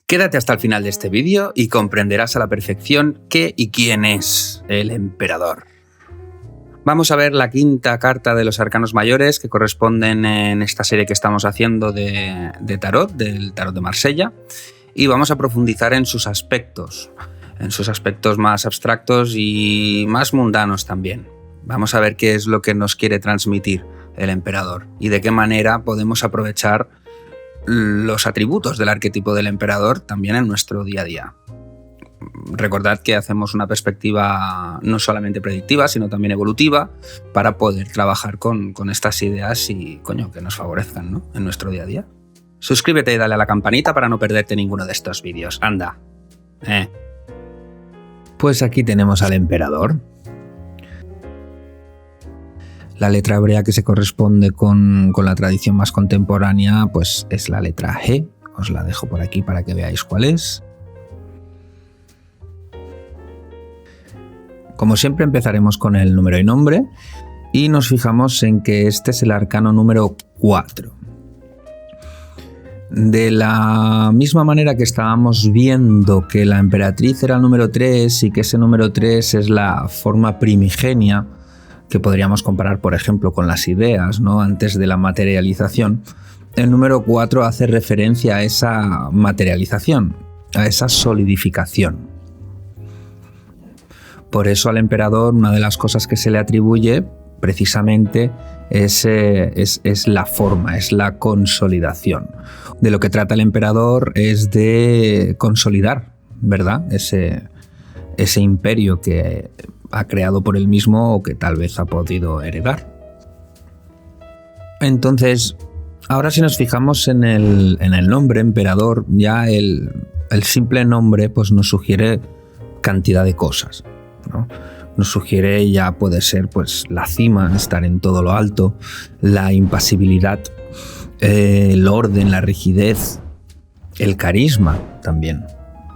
Quédate hasta el final de este vídeo y comprenderás a la perfección qué y quién es el emperador. Vamos a ver la quinta carta de los arcanos mayores que corresponden en esta serie que estamos haciendo de tarot, del tarot de Marsella, y vamos a profundizar en sus aspectos más abstractos y más mundanos también. Vamos a ver qué es lo que nos quiere transmitir el emperador y de qué manera podemos aprovechar los atributos del arquetipo del emperador también en nuestro día a día. Recordad que hacemos una perspectiva no solamente predictiva, sino también evolutiva para poder trabajar con estas ideas y, que nos favorezcan, ¿no?, en nuestro día a día. Suscríbete y dale a la campanita para no perderte ninguno de estos vídeos. Anda. Pues aquí tenemos al emperador. La letra hebrea que se corresponde con la tradición más contemporánea pues es la letra G. Os la dejo por aquí para que veáis cuál es. Como siempre empezaremos con el número y nombre y nos fijamos en que este es el arcano número 4. De la misma manera que estábamos viendo que la emperatriz era el número 3 y que ese número 3 es la forma primigenia, que podríamos comparar, por ejemplo, con las ideas, ¿no?, antes de la materialización, el número 4 hace referencia a esa materialización, a esa solidificación. Por eso al emperador una de las cosas que se le atribuye precisamente es la forma, es la consolidación. De lo que trata el emperador es de consolidar, ¿verdad?, ese imperio que ha creado por él mismo o que tal vez ha podido heredar. Entonces, ahora si nos fijamos en el nombre emperador, ya el simple nombre pues nos sugiere cantidad de cosas, ¿no? Nos sugiere, ya puede ser pues la cima, estar en todo lo alto, la impasibilidad, el orden, la rigidez, el carisma también.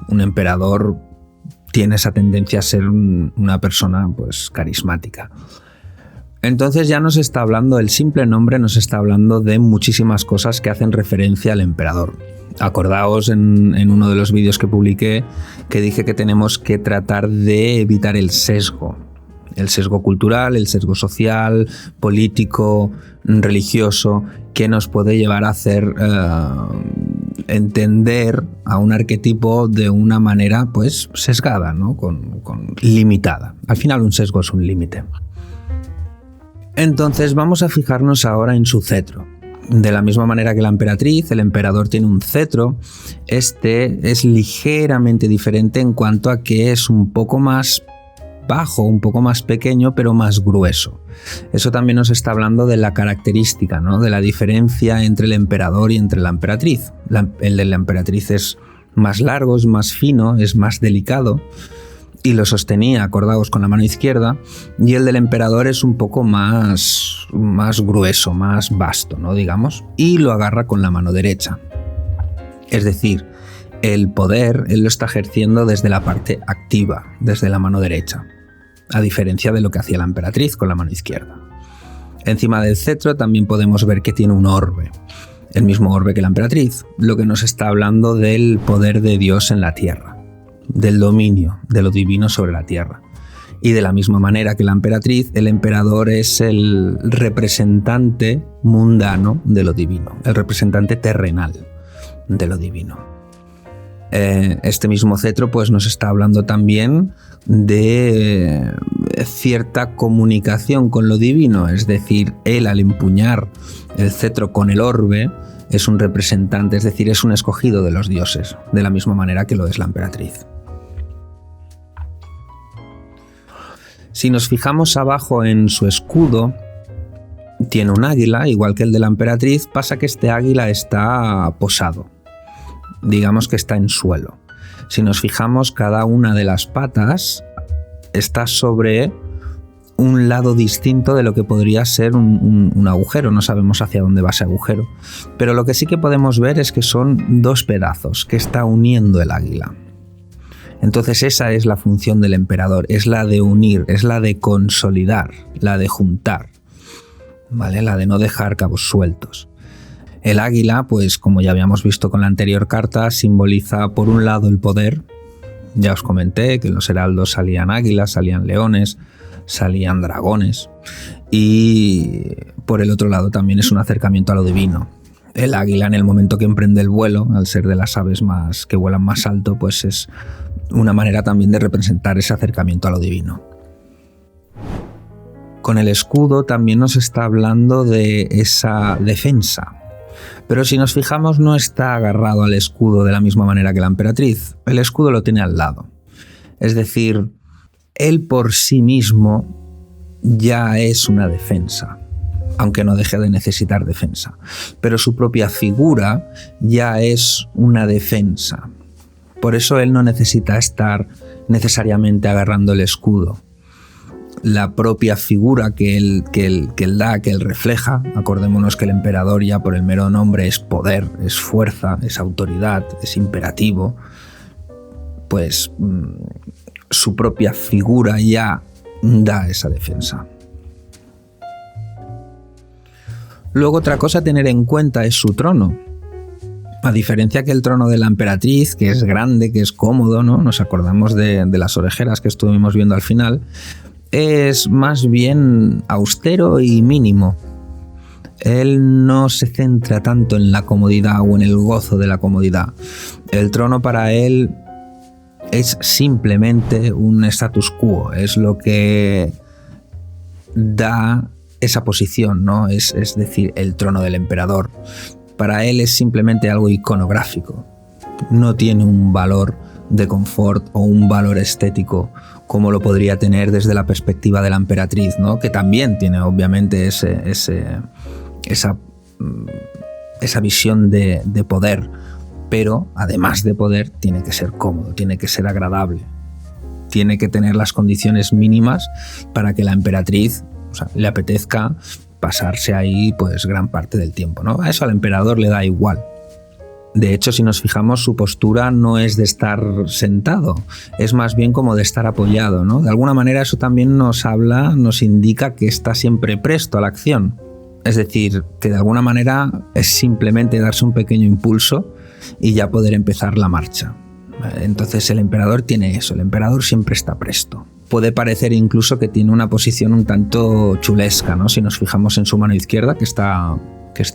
Un emperador tiene esa tendencia a ser una persona pues carismática. Entonces ya nos está hablando, el simple nombre nos está hablando de muchísimas cosas que hacen referencia al emperador. Acordaos en uno de los vídeos que publiqué que dije que tenemos que tratar de evitar el sesgo cultural, el sesgo social, político, religioso, que nos puede llevar a hacer entender a un arquetipo de una manera pues sesgada, ¿no?, con limitada. Al final un sesgo es un límite. Entonces vamos a fijarnos ahora en su cetro. De la misma manera que la emperatriz, el emperador tiene un cetro. Este es ligeramente diferente en cuanto a que es un poco más bajo, un poco más pequeño, pero más grueso. Eso también nos está hablando de la característica, ¿no?, de la diferencia entre el emperador y entre la emperatriz. El de la emperatriz es más largo, es más fino, es más delicado y lo sostenía, acordaos, con la mano izquierda, y el del emperador es un poco más grueso, más vasto, ¿no?, digamos, y lo agarra con la mano derecha. Es decir, el poder él lo está ejerciendo desde la parte activa, desde la mano derecha, a diferencia de lo que hacía la emperatriz con la mano izquierda. Encima del cetro también podemos ver que tiene un orbe, el mismo orbe que la emperatriz, lo que nos está hablando del poder de Dios en la tierra, del dominio de lo divino sobre la tierra. Y de la misma manera que la emperatriz, el emperador es el representante mundano de lo divino, el representante terrenal de lo divino. Este mismo cetro pues nos está hablando también de cierta comunicación con lo divino, es decir, él al empuñar el cetro con el orbe es un representante, es decir, es un escogido de los dioses, de la misma manera que lo es la emperatriz. Si nos fijamos abajo en su escudo, tiene un águila, igual que el de la emperatriz, pasa que este águila está posado. Digamos que está en suelo. Si nos fijamos, cada una de las patas está sobre un lado distinto de lo que podría ser un agujero. No sabemos hacia dónde va ese agujero. Pero lo que sí que podemos ver es que son dos pedazos que está uniendo el águila. Entonces esa es la función del emperador, es la de unir, es la de consolidar, la de juntar, ¿vale? La de no dejar cabos sueltos. El águila, pues como ya habíamos visto con la anterior carta, simboliza por un lado el poder. Ya os comenté que en los heraldos salían águilas, salían leones, salían dragones, y por el otro lado también es un acercamiento a lo divino. El águila, en el momento que emprende el vuelo, al ser de las aves más que vuelan más alto, pues es una manera también de representar ese acercamiento a lo divino. Con el escudo también nos está hablando de esa defensa. Pero si nos fijamos, no está agarrado al escudo de la misma manera que la emperatriz. El escudo lo tiene al lado. Es decir, él por sí mismo ya es una defensa, aunque no deje de necesitar defensa. Pero su propia figura ya es una defensa. Por eso él no necesita estar necesariamente agarrando el escudo. La propia figura que él da, que él refleja, acordémonos que el emperador ya por el mero nombre es poder, es fuerza, es autoridad, es imperativo, pues su propia figura ya da esa defensa. Luego otra cosa a tener en cuenta es su trono. A diferencia que el trono de la emperatriz, que es grande, que es cómodo, ¿no? Nos acordamos de las orejeras que estuvimos viendo al final, es más bien austero y mínimo. Él no se centra tanto en la comodidad o en el gozo de la comodidad. El trono para él es simplemente un status quo, es lo que da esa posición, ¿no? Es decir, el trono del emperador. Para él es simplemente algo iconográfico. No tiene un valor de confort o un valor estético como lo podría tener desde la perspectiva de la emperatriz, ¿no? Que también tiene obviamente esa visión de poder, pero además de poder tiene que ser cómodo, tiene que ser agradable, tiene que tener las condiciones mínimas para que la emperatriz, o sea, le apetezca pasarse ahí pues gran parte del tiempo, ¿no? A eso al emperador le da igual. De hecho, si nos fijamos, su postura no es de estar sentado, es más bien como de estar apoyado, ¿no? De alguna manera eso también nos indica que está siempre presto a la acción. Es decir, que de alguna manera es simplemente darse un pequeño impulso y ya poder empezar la marcha. Entonces el emperador tiene eso, el emperador siempre está presto. Puede parecer incluso que tiene una posición un tanto chulesca, ¿no? Si nos fijamos en su mano izquierda, que está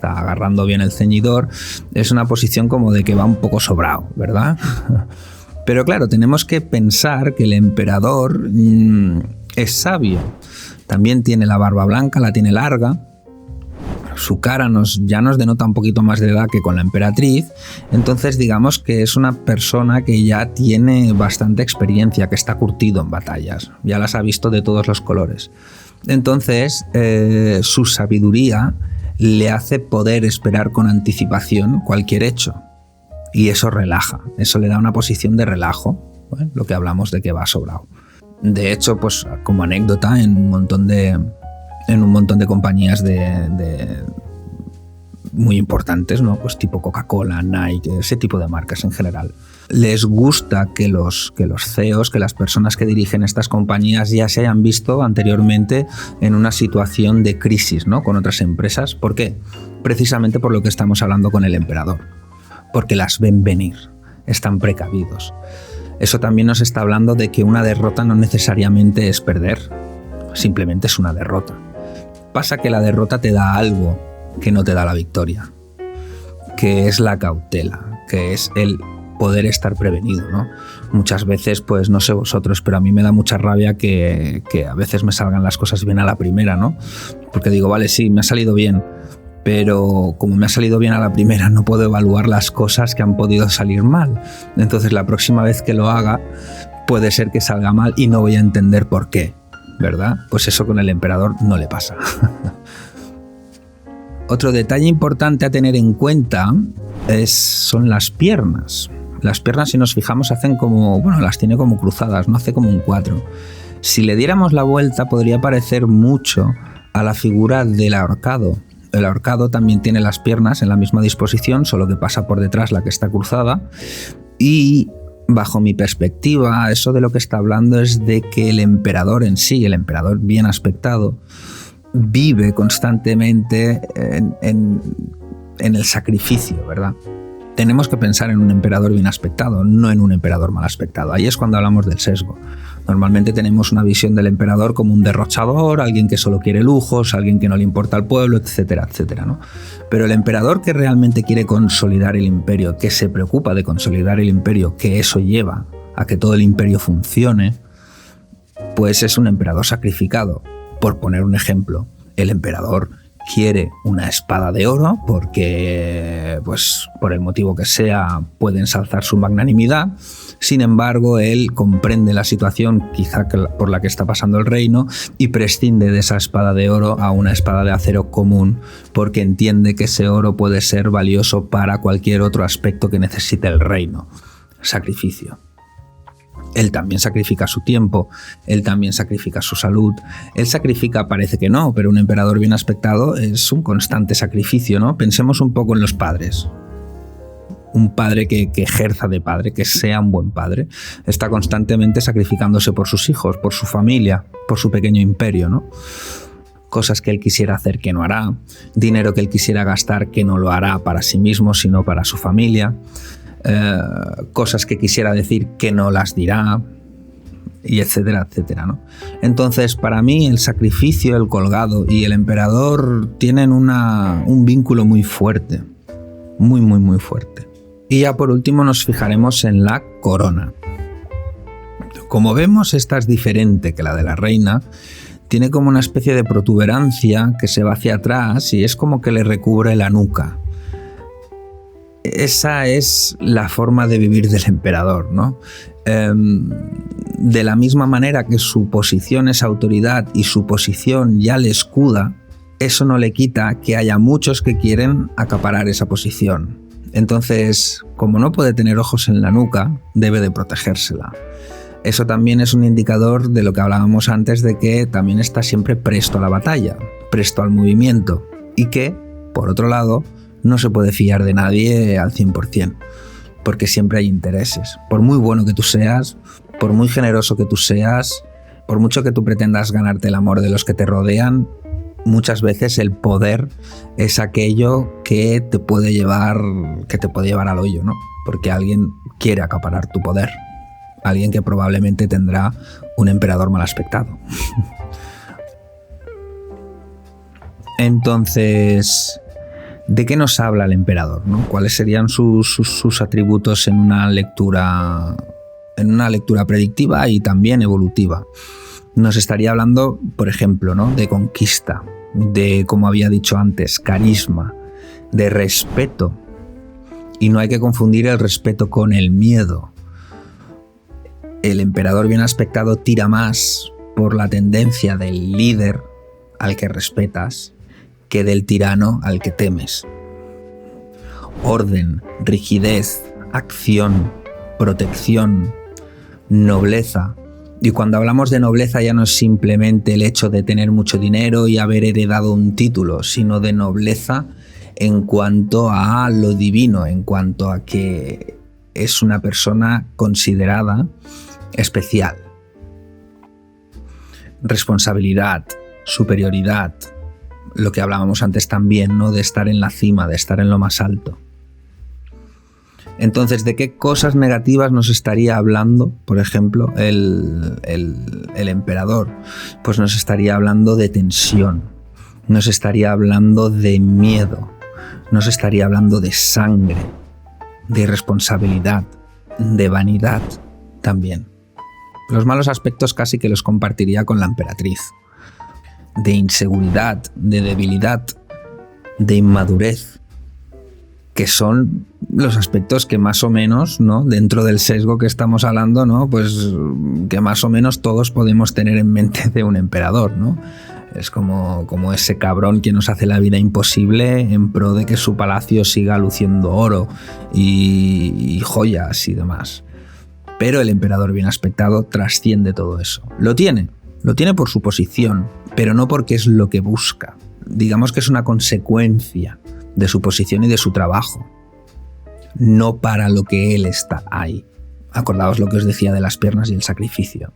agarrando bien el ceñidor, es una posición como de que va un poco sobrado, ¿verdad? Pero claro, tenemos que pensar que el emperador es sabio. También tiene la barba blanca, la tiene larga. Su cara ya nos denota un poquito más de edad que con la emperatriz. Entonces digamos que es una persona que ya tiene bastante experiencia, que está curtido en batallas. Ya las ha visto de todos los colores. Entonces su sabiduría le hace poder esperar con anticipación cualquier hecho. Y eso relaja, eso le da una posición de relajo, ¿eh? Lo que hablamos de que va sobrado. De hecho, pues como anécdota, en un montón de compañías de muy importantes, ¿no? Pues tipo Coca-Cola, Nike, ese tipo de marcas en general, les gusta que los CEOs, que las personas que dirigen estas compañías ya se hayan visto anteriormente en una situación de crisis, ¿no? Con otras empresas. ¿Por qué? Precisamente por lo que estamos hablando con el emperador. Porque las ven venir, están precavidos. Eso también nos está hablando de que una derrota no necesariamente es perder, simplemente es una derrota. Pasa que la derrota te da algo que no te da la victoria, que es la cautela, que es el poder estar prevenido, ¿no? Muchas veces, pues no sé vosotros, pero a mí me da mucha rabia que a veces me salgan las cosas bien a la primera, ¿no? Porque digo, vale, sí, me ha salido bien, pero como me ha salido bien a la primera, no puedo evaluar las cosas que han podido salir mal. Entonces la próxima vez que lo haga, puede ser que salga mal y no voy a entender por qué, ¿verdad? Pues eso con el emperador no le pasa. Otro detalle importante a tener en cuenta son las piernas. Las piernas, si nos fijamos, las tiene como cruzadas, no hace como un 4. Si le diéramos la vuelta, podría parecer mucho a la figura del ahorcado. El ahorcado también tiene las piernas en la misma disposición, solo que pasa por detrás la que está cruzada. Y bajo mi perspectiva, eso de lo que está hablando es de que el emperador en sí, el emperador bien aspectado, vive constantemente en el sacrificio, ¿verdad? Tenemos que pensar en un emperador bien aspectado, no en un emperador mal aspectado. Ahí es cuando hablamos del sesgo. Normalmente tenemos una visión del emperador como un derrochador, alguien que solo quiere lujos, alguien que no le importa al pueblo, etcétera, etcétera, ¿no? Pero el emperador que realmente quiere consolidar el imperio, que se preocupa de consolidar el imperio, que eso lleva a que todo el imperio funcione, pues es un emperador sacrificado. Por poner un ejemplo, el emperador quiere una espada de oro porque, pues, por el motivo que sea, puede ensalzar su magnanimidad. Sin embargo, él comprende la situación quizá por la que está pasando el reino y prescinde de esa espada de oro a una espada de acero común porque entiende que ese oro puede ser valioso para cualquier otro aspecto que necesite el reino. Sacrificio. Él también sacrifica su tiempo, él también sacrifica su salud, él sacrifica, parece que no, pero un emperador bien aspectado es un constante sacrificio, ¿no? Pensemos un poco en los padres. Un padre que ejerza de padre, que sea un buen padre, está constantemente sacrificándose por sus hijos, por su familia, por su pequeño imperio, ¿no? Cosas que él quisiera hacer que no hará, dinero que él quisiera gastar que no lo hará para sí mismo, sino para su familia. Cosas que quisiera decir que no las dirá, y etcétera, etcétera, ¿no? Entonces, para mí, el sacrificio, el colgado y el emperador tienen un vínculo muy fuerte, muy, muy, muy fuerte. Y ya por último nos fijaremos en la corona. Como vemos, esta es diferente que la de la reina. Tiene como una especie de protuberancia que se va hacia atrás y es como que le recubre la nuca. Esa es la forma de vivir del emperador, ¿no? De la misma manera que su posición es autoridad y su posición ya le escuda, eso no le quita que haya muchos que quieren acaparar esa posición. Entonces, como no puede tener ojos en la nuca, debe de protegérsela. Eso también es un indicador de lo que hablábamos antes, de que también está siempre presto a la batalla, presto al movimiento, y que, por otro lado, no se puede fiar de nadie al 100%, porque siempre hay intereses. Por muy bueno que tú seas, por muy generoso que tú seas, por mucho que tú pretendas ganarte el amor de los que te rodean, muchas veces el poder es aquello que te puede llevar al hoyo, ¿no? Porque alguien quiere acaparar tu poder. Alguien que probablemente tendrá un emperador mal aspectado. Entonces, ¿de qué nos habla el emperador, ¿no? ¿Cuáles serían sus atributos en una lectura predictiva y también evolutiva? Nos estaría hablando, por ejemplo, ¿no? De conquista, de, como había dicho antes, carisma, de respeto. Y no hay que confundir el respeto con el miedo. El emperador bien aspectado tira más por la tendencia del líder al que respetas que del tirano al que temes. Orden, rigidez, acción, protección, nobleza. Y cuando hablamos de nobleza ya no es simplemente el hecho de tener mucho dinero y haber heredado un título, sino de nobleza en cuanto a lo divino, en cuanto a que es una persona considerada especial. Responsabilidad, superioridad, lo que hablábamos antes también, ¿no? De estar en la cima, de estar en lo más alto. Entonces, ¿de qué cosas negativas nos estaría hablando, por ejemplo, el emperador? Pues nos estaría hablando de tensión, nos estaría hablando de miedo, nos estaría hablando de sangre, de irresponsabilidad, de vanidad también. Los malos aspectos casi que los compartiría con la emperatriz. De inseguridad, de debilidad, de inmadurez, que son los aspectos que más o menos, ¿no? Dentro del sesgo que estamos hablando, ¿no? Pues que más o menos todos podemos tener en mente de un emperador, ¿no? Es como ese cabrón que nos hace la vida imposible en pro de que su palacio siga luciendo oro y joyas y demás. Pero el emperador bien aspectado trasciende todo eso. Lo tiene por su posición, pero no porque es lo que busca. Digamos que es una consecuencia de su posición y de su trabajo, no para lo que él está ahí. Acordaos lo que os decía de las piernas y el sacrificio.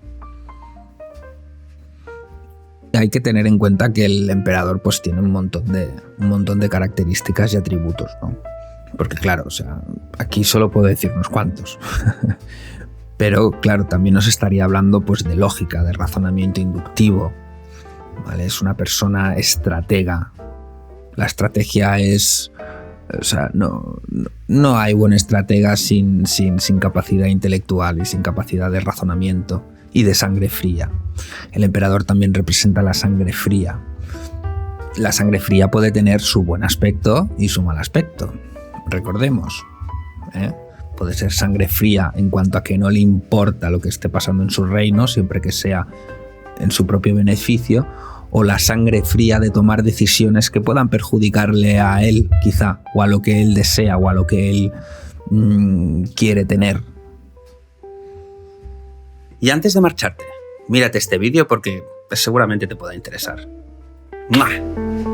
Hay que tener en cuenta que el emperador pues tiene un montón de características y atributos, ¿no? Porque claro, o sea, aquí solo puedo decir unos cuantos. Pero claro, también nos estaría hablando pues de lógica, de razonamiento inductivo, ¿vale? Es una persona estratega. La estrategia es... O sea, no hay buen estratega sin capacidad intelectual y sin capacidad de razonamiento y de sangre fría. El emperador también representa la sangre fría. La sangre fría puede tener su buen aspecto y su mal aspecto. Recordemos, puede ser sangre fría en cuanto a que no le importa lo que esté pasando en su reino, siempre que sea en su propio beneficio, o la sangre fría de tomar decisiones que puedan perjudicarle a él, quizá, o a lo que él desea, o a lo que él quiere tener. Y antes de marcharte, mírate este vídeo porque seguramente te pueda interesar. ¡Mua!